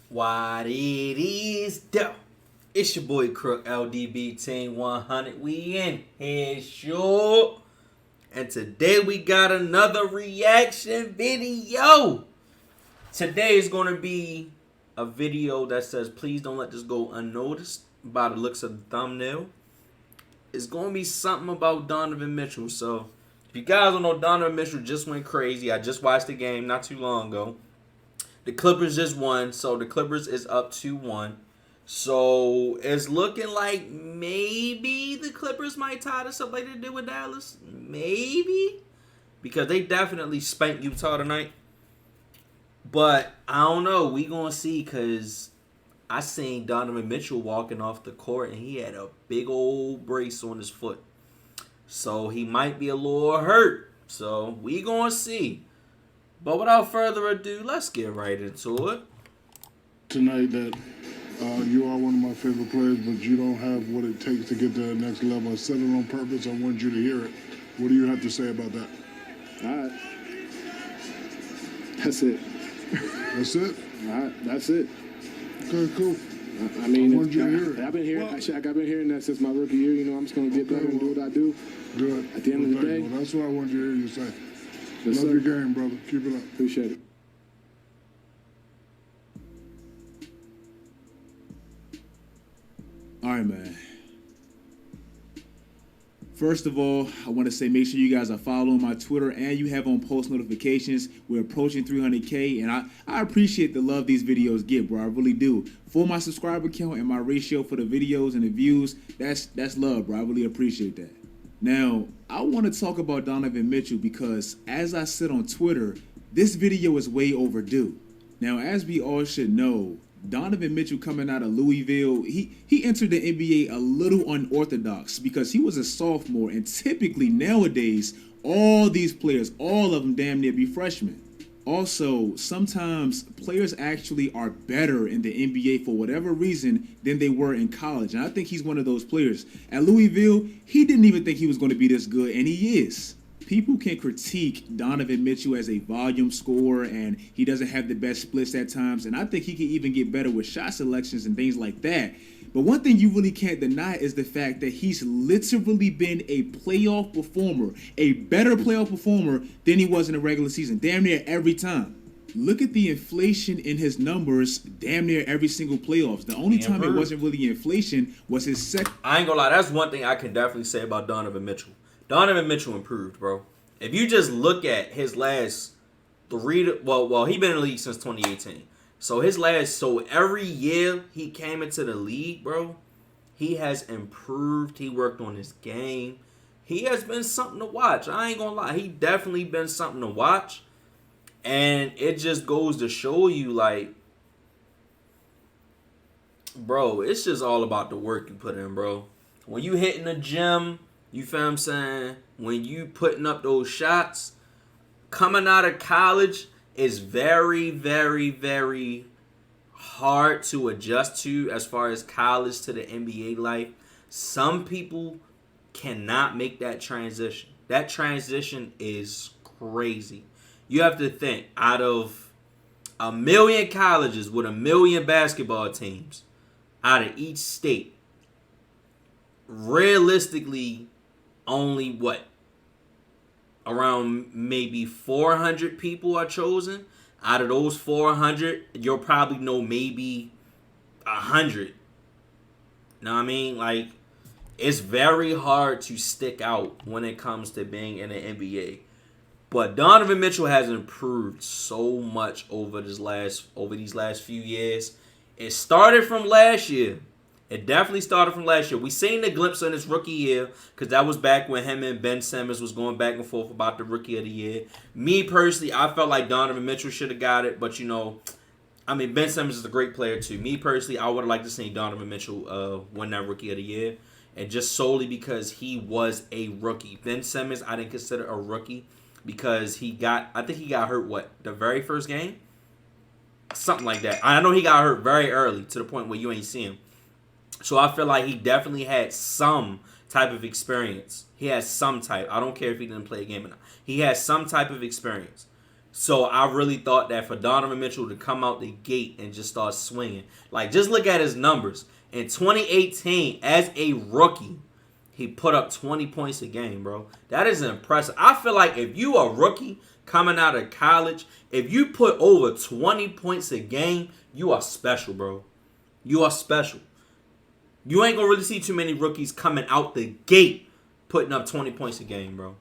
What it is, though. It's your boy Crook LDB Team 100. We in here, sure. And today we got another reaction video. Today is going to be a video that says, please don't let this go unnoticed by the looks of the thumbnail. It's going to be something about Donovan Mitchell. So, if you guys don't know, Donovan Mitchell just went crazy. I just watched the game not too long ago. The Clippers just won, so the Clippers is up 2-1. So it's looking like maybe the Clippers might tie this up like they did with Dallas. Maybe. Because they definitely spanked Utah tonight. But I don't know. We going to see because I seen Donovan Mitchell walking off the court and he had a big old brace on his foot. So he might be a little hurt. So we going to see. But without further ado, let's get right into it. Tonight that you are one of my favorite players, but you don't have what it takes to get to the next level. I said it on purpose. I want you to hear it. What do you have to say about that? All right. That's it. That's it? All right. That's it. Okay, cool. I mean, I want you to hear it. I've been hearing, Shaq, I've been hearing that since my rookie year. You know, I'm just going to get better and do what I do. Good. At the end of the day. Well, that's what I want you to hear you say. Yes, Love sir. your game, brother. Keep it up. Appreciate it. All right, man. First of all, I want to say make sure you guys are following my Twitter and you have on post notifications. We're approaching 300K, and I appreciate the love these videos get, bro. I really do. For my subscriber count and my ratio for the videos and the views, that's love, bro. I really appreciate that. Now, I want to talk about Donovan Mitchell because, as I said on Twitter, this video is way overdue. Now, as we all should know, Donovan Mitchell coming out of Louisville, he entered the NBA a little unorthodox because he was a sophomore, and typically nowadays, all these players, all of them damn near be freshmen. Also, sometimes players actually are better in the NBA for whatever reason than they were in college. And I think he's one of those players. At Louisville, he didn't even think he was going to be this good, and he is. People can critique Donovan Mitchell as a volume scorer, and he doesn't have the best splits at times. And I think he can even get better with shot selections and things like that. But one thing you really can't deny is the fact that he's literally been a playoff performer, a better playoff performer than he was in the regular season, damn near every time. Look at the inflation in his numbers damn near every single playoffs. The only time it wasn't really inflation was his second. I ain't gonna lie, that's one thing I can definitely say about Donovan Mitchell. Donovan Mitchell improved, bro. If you just look at his last three, well, he been in the league since 2018. So every year he came into the league, bro, he has improved. He worked on his game. He has been something to watch. I ain't gonna lie, he definitely been something to watch. And it just goes to show you, like, bro, it's just all about the work you put in, bro. When you hitting the gym, you feel what I'm saying? When you putting up those shots, coming out of college is very, very, very hard to adjust to as far as college to the NBA life. Some people cannot make that transition. That transition is crazy. You have to think, out of 1 million colleges with 1 million basketball teams out of each state, realistically, only around maybe 400 people are chosen. Out of those 400, you'll probably know maybe 100. Know what I mean? Like, it's very hard to stick out when it comes to being in the NBA. But Donovan Mitchell has improved so much over these last few years. It started from last year. It definitely started from last year. We seen the glimpse in his rookie year because that was back when him and Ben Simmons was going back and forth about the rookie of the year. Me personally, I felt like Donovan Mitchell should have got it, but Ben Simmons is a great player too. Me personally, I would have liked to see Donovan Mitchell win that rookie of the year, and just solely because he was a rookie. Ben Simmons, I didn't consider a rookie because I think he got hurt the very first game, something like that. I know he got hurt very early to the point where you ain't see him. So I feel like he definitely had some type of experience. He has some type. I don't care if he didn't play a game or not. He has some type of experience. So I really thought that for Donovan Mitchell to come out the gate and just start swinging. Like, just look at his numbers. In 2018, as a rookie, he put up 20 points a game, bro. That is impressive. I feel like if you a rookie coming out of college, if you put over 20 points a game, you are special, bro. You are special. You ain't going to really see too many rookies coming out the gate putting up 20 points a game, bro.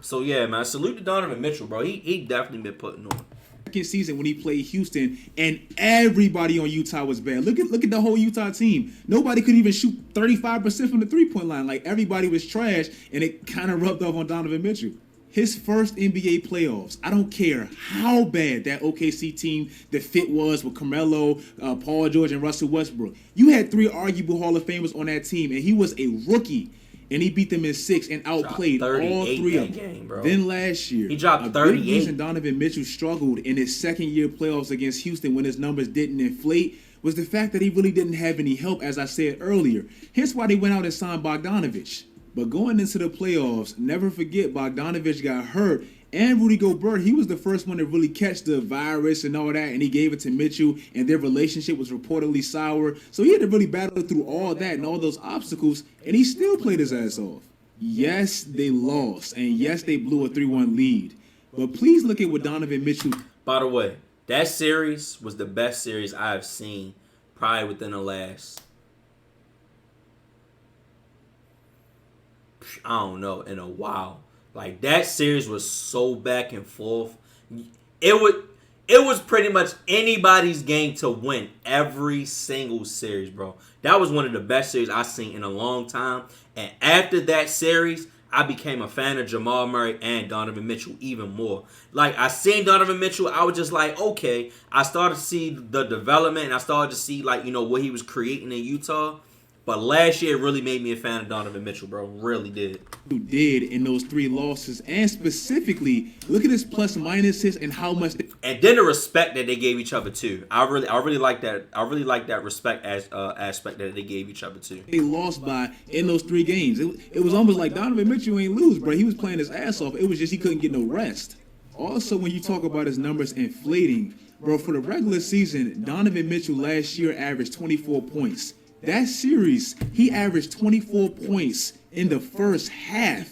So, yeah, man, salute to Donovan Mitchell, bro. He definitely been putting on. Second season when he played Houston, and everybody on Utah was bad. Look at the whole Utah team. Nobody could even shoot 35% from the three-point line. Like, everybody was trash, and it kind of rubbed off on Donovan Mitchell. His first NBA playoffs, I don't care how bad that OKC team, the fit was with Carmelo, Paul George, and Russell Westbrook. You had 3 arguable Hall of Famers on that team, and he was a rookie. And he beat them in 6 and outplayed all 3 of them. Game, bro. Then last year, he dropped 38. A big reason Donovan Mitchell struggled in his second-year playoffs against Houston when his numbers didn't inflate was the fact that he really didn't have any help, as I said earlier. Hence why they went out and signed Bogdanovich. But going into the playoffs, never forget Bogdanovich got hurt. And Rudy Gobert, he was the first one to really catch the virus and all that, and he gave it to Mitchell, and their relationship was reportedly sour. So he had to really battle through all that and all those obstacles, and he still played his ass off. Yes, they lost, and yes, they blew a 3-1 lead. But please look at what Donovan Mitchell... By the way, that series was the best series I have seen probably within the last... I don't know, in a while. Like, that series was so back and forth. It was pretty much anybody's game to win every single series, bro. That was one of the best series I've seen in a long time. And after that series, I became a fan of Jamal Murray and Donovan Mitchell even more. Like, I seen Donovan Mitchell, I was just like, okay. I started to see the development, and I started to see, like, you know, what he was creating in Utah. But last year, it really made me a fan of Donovan Mitchell, bro. Really did. Who did in those 3 losses, and specifically, look at his plus minuses and how much. And then the respect that they gave each other too. I really like that. I really like that respect aspect that they gave each other too. They lost by in those 3 games. It was almost like Donovan Mitchell ain't lose, bro. He was playing his ass off. It was just he couldn't get no rest. Also, when you talk about his numbers inflating, bro, for the regular season, Donovan Mitchell last year averaged 24 points. That series, he averaged 24 points in the first half.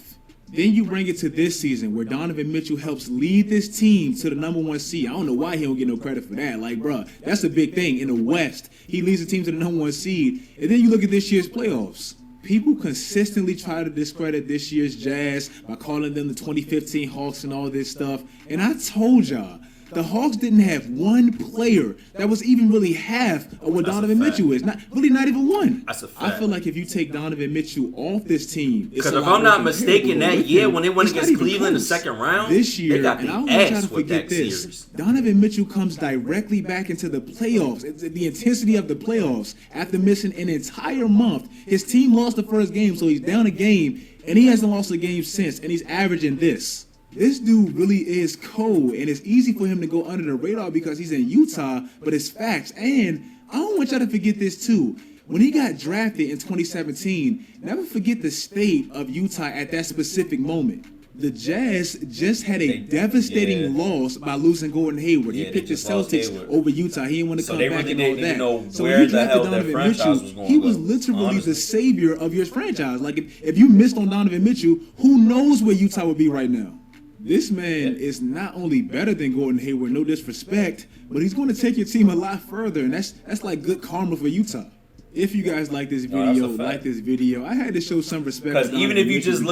Then you bring it to this season where Donovan Mitchell helps lead this team to the number 1 seed. I don't know why he don't get no credit for that. Like, bro, that's a big thing. In the West, he leads the team to the number 1 seed. And then you look at this year's playoffs. People consistently try to discredit this year's Jazz by calling them the 2015 Hawks and all this stuff. And I told y'all, the Hawks didn't have one player that was even really half of what Donovan Mitchell is. Not even one. That's a fact. I feel like if you take Donovan Mitchell off this team, because if I'm not mistaken, that year when they went against Cleveland in the second round, this year, they got the and I don't want y'all ass to with forget that this. series. Donovan Mitchell comes directly back into the playoffs. It's the intensity of the playoffs after missing an entire month. His team lost the first game, so he's down a game, and he hasn't lost a game since, and he's averaging this. This dude really is cold, and it's easy for him to go under the radar because he's in Utah, but it's facts. And I don't want y'all to forget this too. When he got drafted in 2017, never forget the state of Utah at that specific moment. The Jazz just had a devastating loss by losing Gordon Hayward. He picked the Celtics over Utah. He didn't want to come back and all that. So when he drafted Donovan Mitchell, he was literally the savior of your franchise. Like, if you missed on Donovan Mitchell, who knows where Utah would be right now? This man is not only better than Gordon Hayward, no disrespect, but he's going to take your team a lot further, and that's like good karma for Utah. If you guys like this video, I had to show some respect. Because even if you just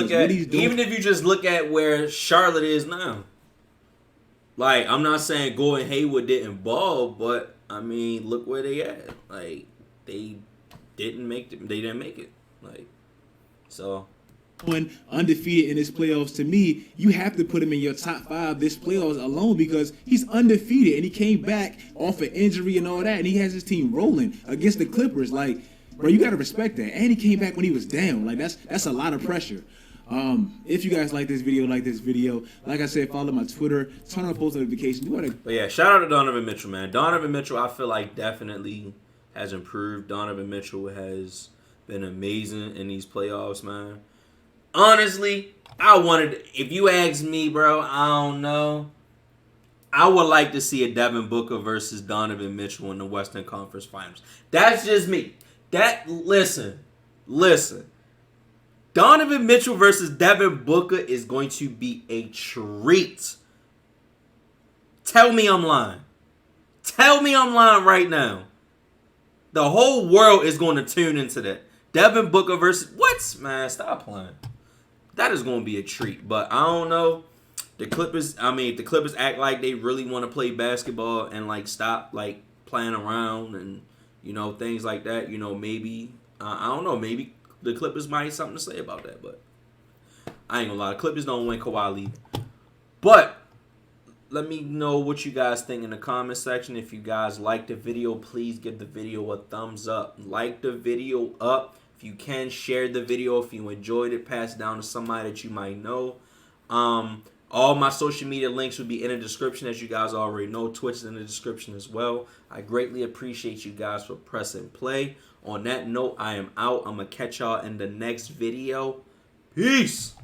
look at where Charlotte is now, like, I'm not saying Gordon Hayward didn't ball, but I mean, look where they at. Like, they didn't make it. Like, so. Undefeated in his playoffs, to me, you have to put him in your top 5 this playoffs alone because he's undefeated and he came back off an injury and all that, and he has his team rolling against the Clippers. Like, bro, you gotta respect that. And he came back when he was down. Like, that's a lot of pressure. If you guys like this video, like I said, follow my Twitter, turn on post notifications. But yeah, shout out to Donovan Mitchell, man. Donovan Mitchell, I feel like definitely has improved. Donovan Mitchell has been amazing in these playoffs, man. honestly, if you ask me, bro, I don't know. I would like to see a Devin Booker versus Donovan Mitchell in the Western Conference Finals. That's just me. Listen. Donovan Mitchell versus Devin Booker is going to be a treat. Tell me I'm lying. Tell me I'm lying right now. The whole world is going to tune into that. Devin Booker versus... What? Man, stop playing. That is going to be a treat. But I don't know. If the Clippers act like they really want to play basketball and, like, stop, like, playing around and, you know, things like that, you know, maybe... I don't know. Maybe the Clippers might have something to say about that. But I ain't going to lie. The Clippers don't win Kawhi leave. But... let me know what you guys think in the comment section. If you guys like the video, please give the video a thumbs up. Like the video up. If you can, share the video. If you enjoyed it, pass it down to somebody that you might know. All my social media links will be in the description, as you guys already know. Twitch is in the description as well. I greatly appreciate you guys for pressing play. On that note, I am out. I'm going to catch y'all in the next video. Peace.